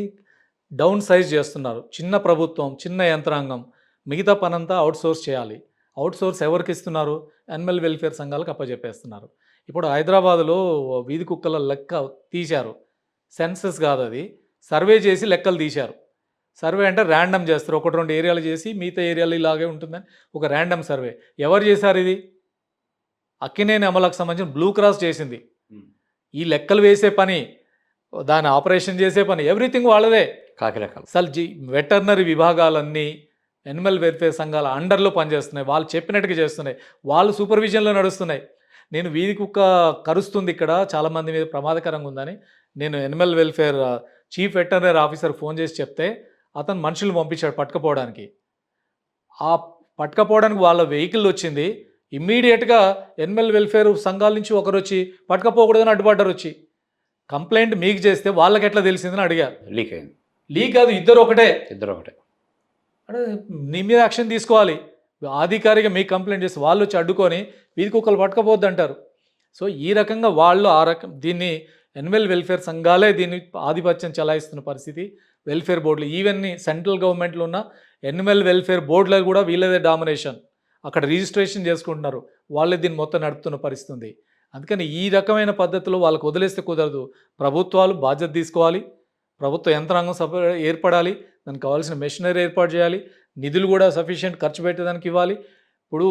డౌన్ సైజ్ చేస్తున్నారు. చిన్న ప్రభుత్వం, చిన్న యంత్రాంగం, మిగతా పనంతా అవుట్సోర్స్ చేయాలి. అవుట్సోర్స్ ఎవరికి ఇస్తున్నారు? యానిమల్ వెల్ఫేర్ సంఘాలకు అప్పజెప్పేస్తున్నారు. ఇప్పుడు హైదరాబాద్‌లో వీధి కుక్కల లెక్క తీశారు. సెన్సస్ కాదది. సర్వే చేసి లెక్కలు తీశారు. సర్వే అంటే ర్యాండమ్ చేస్తారు. 1, 2 ఏరియాలు చేసి మిగతా ఏరియాలో ఇలాగే ఉంటుందని ఒక ర్యాండమ్ సర్వే. ఎవరు చేశారు ఇది? అక్కినేని అమలకు సంబంధించిన బ్లూ క్రాస్ చేసింది. ఈ లెక్కలు వేసే పని, దాని ఆపరేషన్ చేసే పని ఎవ్రీథింగ్ వాళ్ళదే. కాకిరెక్కలు. అసలు వెటర్నరీ విభాగాలన్నీ యానిమల్ వెల్ఫేర్ సంఘాల అండర్లో పనిచేస్తున్నాయి. వాళ్ళు చెప్పినట్టుగా చేస్తున్నాయి. వాళ్ళు సూపర్విజన్లో నడుస్తున్నాయి. నేను వీధి కుక్క కరుస్తుంది ఇక్కడ, చాలామంది మీద ప్రమాదకరంగా ఉందని నేను animal welfare chief veterinary officer phone చేసి చెప్తే అతను మనుషులు పంపించాడు పట్టుకపోవడానికి. ఆ పట్టుకపోవడానికి వాళ్ళ వెహికల్ వచ్చింది. ఇమ్మీడియట్గా యానిమల్ వెల్ఫేర్ సంఘాల నుంచి ఒకరు వచ్చి పట్టుకపోకూడదని అడ్డుపడ్డారు. వచ్చి కంప్లైంట్ మీకు చేస్తే వాళ్ళకి ఎట్లా తెలిసిందని అడిగారు. లీక్ అయింది. లీక్ కాదు, ఇద్దరు ఒకటే. అంటే నీ మీద యాక్షన్ తీసుకోవాలి. అధికారిగా మీకు కంప్లైంట్ చేసి వాళ్ళు వచ్చి అడ్డుకొని వీధి కుక్కలు పట్టుకపోద్దు అంటారు. సో ఈ రకంగా వాళ్ళు దీన్ని యానిమల్ వెల్ఫేర్ సంఘాలే దీన్ని ఆధిపత్యం చెలాయిస్తున్న పరిస్థితి. వెల్ఫేర్ బోర్డులు ఈవెన్ సెంట్రల్ గవర్నమెంట్లో ఉన్న యానిమల్ వెల్ఫేర్ బోర్డులో కూడా వీళ్ళదే డామినేషన్. అక్కడ రిజిస్ట్రేషన్ చేసుకుంటున్నారు, వాళ్ళే దీన్ని మొత్తం నడుపుతున్న పరిస్థితి ఉంది. అందుకని ఈ రకమైన పద్ధతిలో వాళ్ళకు వదిలేస్తే కుదరదు. ప్రభుత్వాలు బాధ్యత తీసుకోవాలి. ప్రభుత్వ యంత్రాంగం ఏర్పడాలి. దానికి కావాల్సిన మెషినరీ ఏర్పాటు చేయాలి. నిధులు కూడా సఫిషియెంట్ ఖర్చు పెట్టేదానికి ఇవ్వాలి. ఇప్పుడు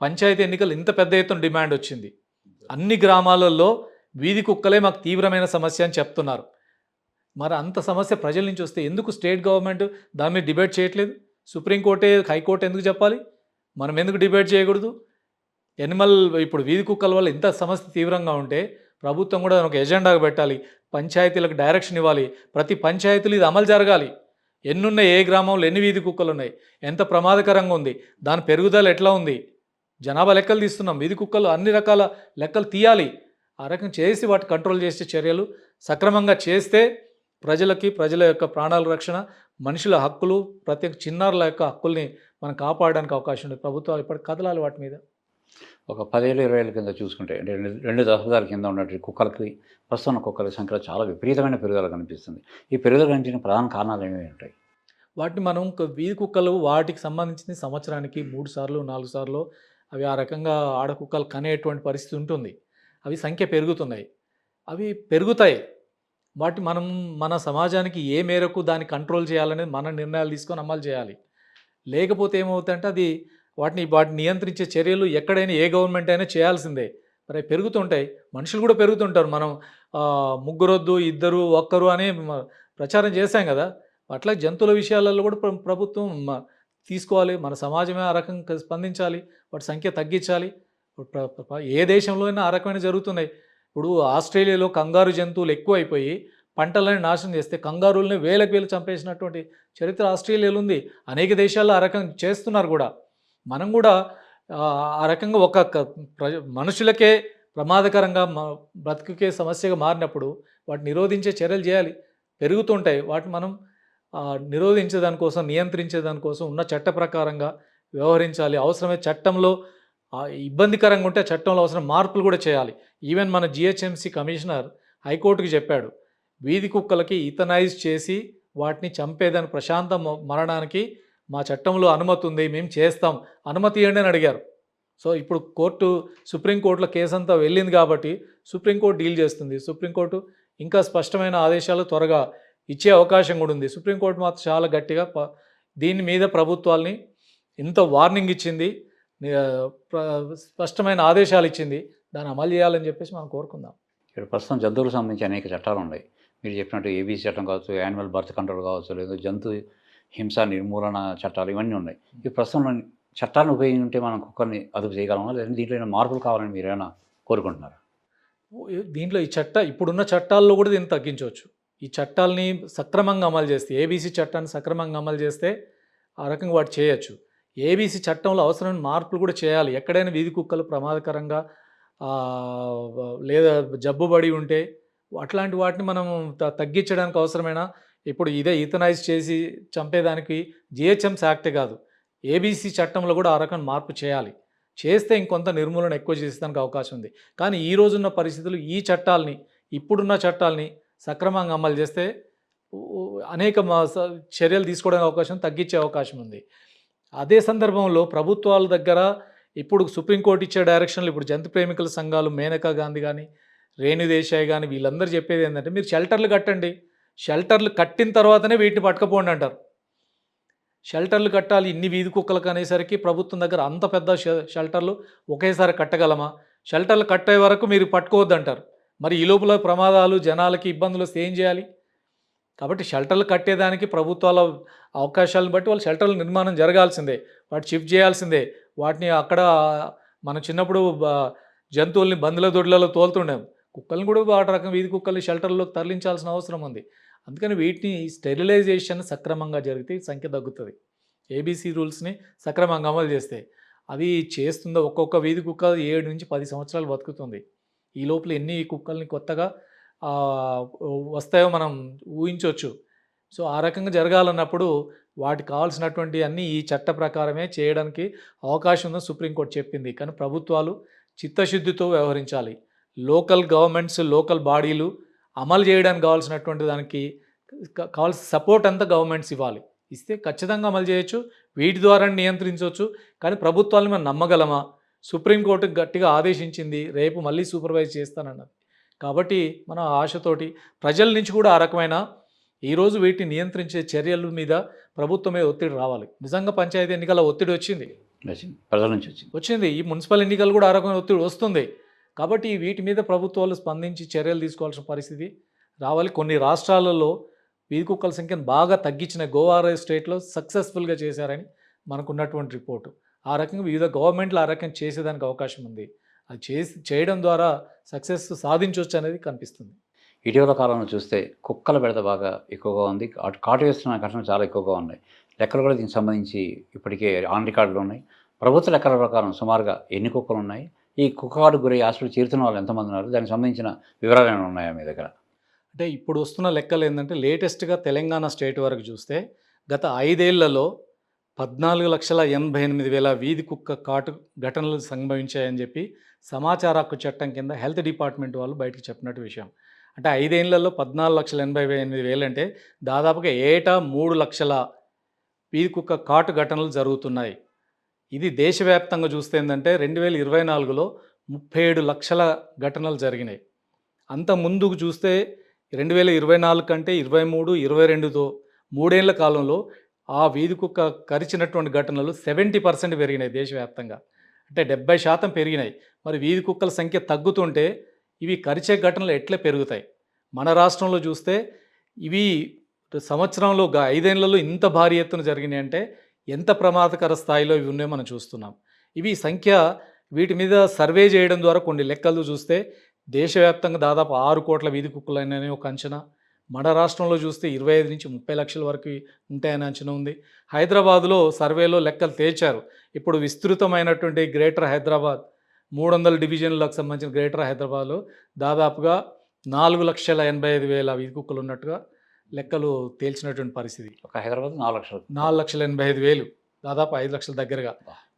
పంచాయతీ ఎన్నికలు ఇంత పెద్ద ఎత్తున డిమాండ్ వచ్చింది. అన్ని గ్రామాలలో వీధి కుక్కలే మాకు తీవ్రమైన సమస్య అని చెప్తున్నారు. మరి అంత సమస్య ప్రజల నుంచి వస్తే ఎందుకు స్టేట్ గవర్నమెంట్ దాని మీద డిబేట్ చేయట్లేదు? సుప్రీంకోర్టే, హైకోర్టు ఎందుకు చెప్పాలి? మనం ఎందుకు డిబేట్ చేయకూడదు? ఇప్పుడు వీధి కుక్కల వల్ల ఇంత సమస్య తీవ్రంగా ఉంటే ప్రభుత్వం కూడా ఒక ఎజెండాగా పెట్టాలి. పంచాయతీలకు డైరెక్షన్ ఇవ్వాలి. ప్రతి పంచాయతీలు ఇది అమలు జరగాలి. ఎన్నున్నాయి, ఏ గ్రామంలో ఎన్ని వీధి కుక్కలు ఉన్నాయి, ఎంత ప్రమాదకరంగా ఉంది, దాని పెరుగుదల ఎట్లా ఉంది, జనాభా లెక్కలు తీస్తున్నాం. వీధి కుక్కలు అన్ని రకాల లెక్కలు తీయాలి. ఆ రకం చేసి వాటి కంట్రోల్ చేసే చర్యలు సక్రమంగా చేస్తే ప్రజల యొక్క ప్రాణాల రక్షణ, మనుషుల హక్కులు, ప్రతి చిన్నారుల యొక్క హక్కుల్ని మనం కాపాడడానికి అవకాశం ఉంది. ప్రభుత్వాలు ఇప్పటికి కదలాలి వాటి మీద. ఒక 10 ఏళ్ళు 20 ఏళ్ళ కింద చూసుకుంటే అంటే 2 దశాబ్దాల కింద ఉన్నటువంటి కుక్కలకి ప్రస్తుతం కుక్కల సంఖ్యలో చాలా విపరీతమైన పెరుగుదల కనిపిస్తుంది. ఈ పెరుగుదల కనిపించిన ప్రధాన కారణాలు ఏమేమి ఉంటాయి? వాటిని మనం వీధి కుక్కలు వాటికి సంబంధించింది సంవత్సరానికి 3 సార్లు 4 సార్లు అవి ఆ రకంగా ఆడ కుక్కలు కనేటువంటి పరిస్థితి ఉంటుంది. అవి సంఖ్య పెరుగుతున్నాయి. అవి పెరుగుతాయి. మనం మన సమాజానికి ఏ మేరకు దాన్ని కంట్రోల్ చేయాలనేది మన నిర్ణయాలు తీసుకొని అమలు చేయాలి. లేకపోతే ఏమవుతుందంటే వాటిని నియంత్రించే చర్యలు ఎక్కడైనా ఏ గవర్నమెంట్ అయినా చేయాల్సిందే. మరి పెరుగుతుంటాయి, మనుషులు కూడా పెరుగుతుంటారు. మనం ముగ్గురొద్దు, ఇద్దరు, ఒక్కరు అని ప్రచారం చేశాం కదా. అట్లా జంతువుల విషయాలలో కూడా ప్రభుత్వం తీసుకోవాలి. మన సమాజమే ఆ రకంగా స్పందించాలి. వాటి సంఖ్య తగ్గించాలి. ఏ దేశంలో అయినా ఆ రకమైన జరుగుతున్నాయి. ఇప్పుడు ఆస్ట్రేలియాలో కంగారు జంతువులు ఎక్కువైపోయి పంటలను నాశనం చేస్తే కంగారుల్ని వేలకు వేలు చంపేసినటువంటి చరిత్ర ఆస్ట్రేలియాలో ఉంది. అనేక దేశాల్లో ఆ రకం చేస్తున్నారు కూడా. మనం కూడా ఆ రకంగా మనుషులకే ప్రమాదకరంగా బ్రతుకుకే సమస్యగా మారినప్పుడు వాటిని నిరోధించే చర్యలు చేయాలి. పెరుగుతుంటాయి. వాటిని మనం నిరోధించేదానికోసం, నియంత్రించేదానికోసం ఉన్న చట్ట ప్రకారంగా వ్యవహరించాలి. అవసరమే చట్టంలో ఇబ్బందికరంగా ఉంటే చట్టంలో అవసరం మార్పులు కూడా చేయాలి. ఈవెన్ మన జిహెచ్ఎంసీ కమిషనర్ హైకోర్టుకి చెప్పాడు, వీధి కుక్కలకి ఇథనైజ్ చేసి వాటిని చంపేదాని ప్రశాంత మరణానికి మా చట్టంలో అనుమతి ఉంది, మేము చేస్తాం, అనుమతి ఇవ్వండి అని అడిగారు. సో ఇప్పుడు సుప్రీంకోర్టులో కేసు అంతా వెళ్ళింది కాబట్టి సుప్రీంకోర్టు డీల్ చేస్తుంది. సుప్రీంకోర్టు ఇంకా స్పష్టమైన ఆదేశాలు త్వరగా ఇచ్చే అవకాశం కూడా ఉంది. సుప్రీంకోర్టు మాత్రం చాలా గట్టిగా దీని మీద ప్రభుత్వాల్ని ఇంత వార్నింగ్ ఇచ్చింది, స్పష్టమైన ఆదేశాలు ఇచ్చింది. దాన్ని అమలు చేయాలని చెప్పేసి మనం కోరుకుందాం. ఇక్కడ ప్రస్తుతం జంతువులకు సంబంధించి అనేక చట్టాలు ఉన్నాయి. మీరు చెప్పినట్టు ఏబీసీ చట్టం కావచ్చు, యానిమల్ బర్త్ కంట్రోల్ కావచ్చు, లేదా జంతు హింస నిర్మూలన చట్టాలు, ఇవన్నీ ఉన్నాయి. ఈ ప్రస్తుతం చట్టాలను ఉపయోగించుంటే మనం కుక్కర్ని అదుపు చేయగలమా, లేదా దీంట్లో ఏమైనా మార్పులు కావాలని మీరు ఏమైనా కోరుకుంటున్నారా? దీంట్లో ఇప్పుడున్న చట్టాల్లో కూడా దీన్ని తగ్గించవచ్చు. ఈ చట్టాలని సక్రమంగా అమలు చేస్తే, ఏబీసీ చట్టాన్ని సక్రమంగా అమలు చేస్తే ఆ రకంగా వాటి చేయొచ్చు. ఏబీసీ చట్టంలో అవసరమైన మార్పులు కూడా చేయాలి. ఎక్కడైనా వీధి కుక్కలు ప్రమాదకరంగా లేదా జబ్బుబడి ఉంటే అట్లాంటి వాటిని మనం తగ్గించడానికి అవసరమైన ఇప్పుడు ఇదే ఈథనైజ్ చేసి చంపేదానికి జిహెచ్ఎంసీ యాక్టే కాదు, ఏబీసీ చట్టంలో కూడా ఆ రకం మార్పు చేయాలి. చేస్తే ఇంకొంత నిర్మూలన ఎక్కువ చేసేదానికి అవకాశం ఉంది. కానీ ఈ రోజున్న పరిస్థితులు ఇప్పుడున్న చట్టాలని సక్రమంగా అమలు చేస్తే అనేక చర్యలు తీసుకోవడానికి అవకాశం, తగ్గించే అవకాశం ఉంది. అదే సందర్భంలో ప్రభుత్వాల దగ్గర ఇప్పుడు సుప్రీంకోర్టు ఇచ్చే డైరెక్షన్లు ఇప్పుడు జంతు ప్రేమికుల సంఘాలు మేనకా గాంధీ కానీ రేణు దేశాయ్ కానీ వీళ్ళందరూ చెప్పేది ఏంటంటే మీరు షెల్టర్లు కట్టండి, షెల్టర్లు కట్టిన తర్వాతనే వీటిని పట్టుకపోండి అంటారు. షెల్టర్లు కట్టాలి ఇన్ని వీధి కుక్కలకు అనేసరికి ప్రభుత్వం దగ్గర అంత పెద్ద షెల్టర్లు ఒకేసారి కట్టగలమా? షెల్టర్లు కట్టే వరకు మీరు పట్టుకోవద్దంటారు. మరి ఈ లోపల ప్రమాదాలు జనాలకి ఇబ్బందులు వస్తే ఏం చేయాలి? కాబట్టి షెల్టర్లు కట్టేదానికి ప్రభుత్వాల అవకాశాలను బట్టి వాళ్ళు షెల్టర్ల నిర్మాణం జరగాల్సిందే, వాటి షిఫ్ట్ చేయాల్సిందే. వాటిని అక్కడ మనం చిన్నప్పుడు జంతువుల్ని బందుల దొడ్లలో తోలుతుండాం, కుక్కల్ని కూడా వాటి రకం వీధి కుక్కల్ని షెల్టర్లోకి తరలించాల్సిన అవసరం ఉంది. అందుకని వీటిని స్టెరిలైజేషన్ సక్రమంగా జరిగితే సంఖ్య తగ్గుతుంది. ఏబీసీ రూల్స్ని సక్రమంగా అమలు చేస్తే అది చేస్తుందో ఒక్కొక్క వీధి కుక్క 7 నుంచి 10 సంవత్సరాలు బతుకుతుంది. ఈ లోపల ఎన్ని కుక్కల్ని కొత్తగా వస్తాయో మనం ఊహించవచ్చు. సో ఆ రకంగా జరగాలన్నప్పుడు వాటికి కావాల్సినటువంటి అన్నీ ఈ చట్ట ప్రకారమే చేయడానికి అవకాశం ఉందని సుప్రీంకోర్టు చెప్పింది. కానీ ప్రభుత్వాలు చిత్తశుద్ధితో వ్యవహరించాలి. లోకల్ గవర్నమెంట్స్, లోకల్ బాడీలు అమలు చేయడానికి కావాల్సినటువంటి దానికి కావాల్సిన సపోర్ట్ అంతా గవర్నమెంట్స్ ఇవ్వాలి. ఇస్తే ఖచ్చితంగా అమలు చేయొచ్చు, వీటి ద్వారా నియంత్రించవచ్చు. కానీ ప్రభుత్వాలను మనం నమ్మగలమా? సుప్రీంకోర్టు గట్టిగా ఆదేశించింది, రేపు మళ్ళీ సూపర్వైజ్ చేస్తానన్నది. కాబట్టి మనం ఆశతోటి ప్రజల నుంచి కూడా ఆ రకమైన ఈరోజు వీటిని నియంత్రించే చర్యల మీద ప్రభుత్వమే ఒత్తిడి రావాలి. నిజంగా పంచాయతీ ఎన్నికల ఒత్తిడి వచ్చింది, ప్రజల నుంచి వచ్చింది. ఈ మున్సిపల్ ఎన్నికలు కూడా ఆ రకమైన ఒత్తిడి వస్తుంది. కాబట్టి వీటి మీద ప్రభుత్వాలు స్పందించి చర్యలు తీసుకోవాల్సిన పరిస్థితి రావాలి. కొన్ని రాష్ట్రాలలో వీధి కుక్కల సంఖ్యను బాగా తగ్గించిన గోవా స్టేట్లో సక్సెస్ఫుల్గా చేశారని మనకున్నటువంటి రిపోర్టు. ఆ రకంగా వివిధ గవర్నమెంట్లు ఆ రకంగా చేసేదానికి అవకాశం ఉంది. అది చేయడం ద్వారా సక్సెస్ సాధించవచ్చు అనేది కనిపిస్తుంది. ఇటీవల కాలంలో చూస్తే కుక్కల బెడద బాగా ఎక్కువగా ఉంది. కాటు వేస్తున్న ఘటనలు చాలా ఎక్కువగా ఉన్నాయి. లెక్కలు కూడా దీనికి సంబంధించి ఇప్పటికే ఆన్ రికార్డులు ఉన్నాయి. ప్రభుత్వ లెక్కల ప్రకారం సుమారుగా ఎన్ని కుక్కలు ఉన్నాయి, ఈ కుక్కకాటు గురై హాస్పిటల్ చేరుతున్న వాళ్ళు ఎంతమంది ఉన్నారు, దానికి సంబంధించిన వివరాలు ఏమైనా ఉన్నాయా మీ దగ్గర? అంటే ఇప్పుడు వస్తున్న లెక్కలు ఏంటంటే లేటెస్ట్గా తెలంగాణ స్టేట్ వరకు చూస్తే గత 5 ఏళ్లలో 14,88,000 వీధి కుక్క కాటు ఘటనలు సంభవించాయని చెప్పి సమాచార హక్కు చట్టం కింద హెల్త్ డిపార్ట్మెంట్ వాళ్ళు బయటకు చెప్పినట్టు విషయం. అంటే 5 ఏళ్లలో 14,88,000 అంటే దాదాపుగా ఏటా 3 లక్షల వీధి కుక్క కాటు ఘటనలు జరుగుతున్నాయి. ఇది దేశవ్యాప్తంగా చూస్తే ఏంటంటే 2024లో 37 లక్షల ఘటనలు జరిగినాయి. అంత ముందుకు చూస్తే 2024 కంటే 23, 22తో 3 ఏళ్ల కాలంలో ఆ వీధి కుక్క కరిచినటువంటి ఘటనలు 70% పెరిగినాయి దేశవ్యాప్తంగా. అంటే 70% పెరిగినాయి. మరి వీధి కుక్కల సంఖ్య తగ్గుతుంటే ఇవి కరిచే ఘటనలు ఎట్లా పెరుగుతాయి? మన రాష్ట్రంలో చూస్తే ఇవి సంవత్సరంలో 5 ఏళ్లలో ఇంత భారీ ఎత్తున జరిగినాయి అంటే ఎంత ప్రమాదకర స్థాయిలో ఇవి ఉన్నాయో మనం చూస్తున్నాం. ఇవి సంఖ్య వీటి మీద సర్వే చేయడం ద్వారా కొన్ని లెక్కలు చూస్తే దేశవ్యాప్తంగా దాదాపు 6 కోట్ల వీధి కుక్కలైనని ఒక అంచనా. మన రాష్ట్రంలో చూస్తే 25 నుంచి 30 లక్షల వరకు ఉంటాయని అంచనా ఉంది. హైదరాబాద్లో సర్వేలో లెక్కలు తేల్చారు. ఇప్పుడు విస్తృతమైనటువంటి గ్రేటర్ హైదరాబాద్ 300 డివిజన్లకు సంబంధించిన గ్రేటర్ హైదరాబాద్లో దాదాపుగా 4,85,000 వీధి కుక్కలు ఉన్నట్టుగా లెక్కలు తేల్చినటువంటి పరిస్థితి. ఒక హైదరాబాద్ 4 లక్షలు, 4,85,000, దాదాపు 5 లక్షల దగ్గరగా.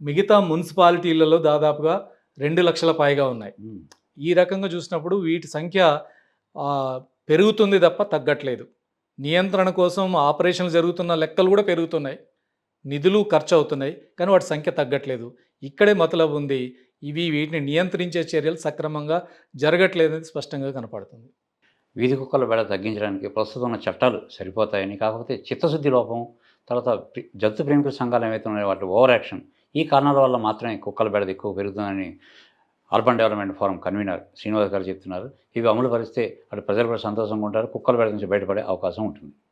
మిగతా మున్సిపాలిటీలలో దాదాపుగా 2 లక్షల పైగా ఉన్నాయి. ఈ రకంగా చూసినప్పుడు వీటి సంఖ్య పెరుగుతుంది తప్ప తగ్గట్లేదు. నియంత్రణ కోసం ఆపరేషన్లు జరుగుతున్న లెక్కలు కూడా పెరుగుతున్నాయి, నిధులు ఖర్చు అవుతున్నాయి, కానీ వాటి సంఖ్య తగ్గట్లేదు. ఇక్కడే మతలబు ఉంది. వీటిని నియంత్రించే చర్యలు సక్రమంగా జరగట్లేదని స్పష్టంగా కనపడుతుంది. వీధి కుక్కల బెడద తగ్గించడానికి ప్రస్తుతం ఉన్న చట్టాలు సరిపోతాయని, కాకపోతే చిత్తశుద్ధి లోపం, తర్వాత జంతు ప్రేమికుల సంఘాలు ఏవైతే ఉన్నాయో వాటి ఓవర్ యాక్షన్, ఈ కారణాల వల్ల మాత్రమే కుక్కల బెడద ఎక్కువ పెరుగుతుందని urban development forum convener Srinivas గారు చెప్తున్నారు. ఇవి అమలు పరిస్తే అటు ప్రజలు కూడా సంతోషంగా ఉంటారు, కుక్కల బెడద నుంచి బయటపడే అవకాశం ఉంటుంది.